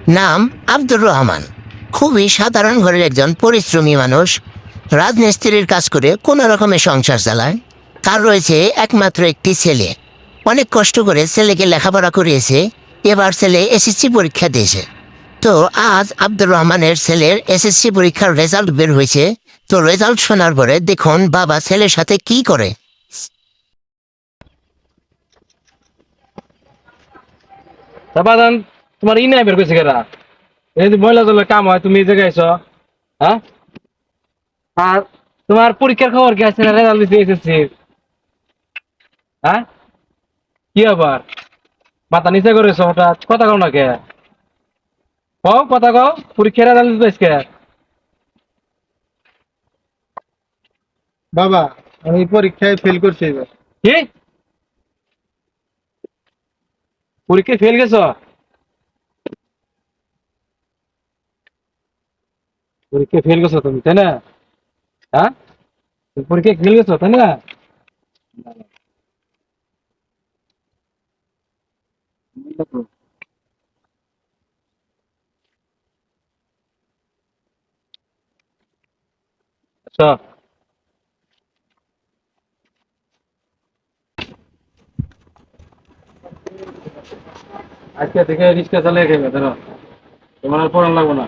নাম আব্দুর রহমান। খুবই সাধারণ ঘরের একজন পরিশ্রমী মানুষ। রাজমিস্ত্রির কাজ করে কোনো রকমের সংসার চালায়। তার রয়েছে একমাত্র একটি ছেলে। অনেক কষ্ট করে ছেলেকে লেখাপড়া করিয়েছে। এবার ছেলে এসএসসি পরীক্ষা দিয়েছে। তো আজ আব্দুর রহমানের ছেলের এসএসসি পরীক্ষার রেজাল্ট বের হয়েছে। তো রেজাল্ট শোনার পরে দেখুন বাবা ছেলের সাথে কি করে। বাদান তোমার ই নাই বের কইছে কেরা? এই যে ময়লা জলের কাম হয় তুমি এই জায়গায় আইছো, হ্যাঁ? আর তোমার পরীক্ষার খবর কি আছে না? রেজাল্ট দিতে এসেছি, হ্যাঁ? কি আবার মাথা নিচে করেছো হঠাৎ? কথা কও না কে? কও কথা কও, পরীক্ষার রেজাল্ট দিতে আজকে বাবা, আমি পরীক্ষায় ফেল করছি এবার। কি পরীক্ষায় ফেল গেছো? পরীক্ষায় ফেল গেছো তুমি, তাই না? হ্যাঁ, তুমি পরীক্ষায় ফেল গেছো তাই না? আচ্ছা, আজকে থেকে রিক্সা চালিয়ে খেবে ধরো, তোমার আর পড়ান লাগবো না।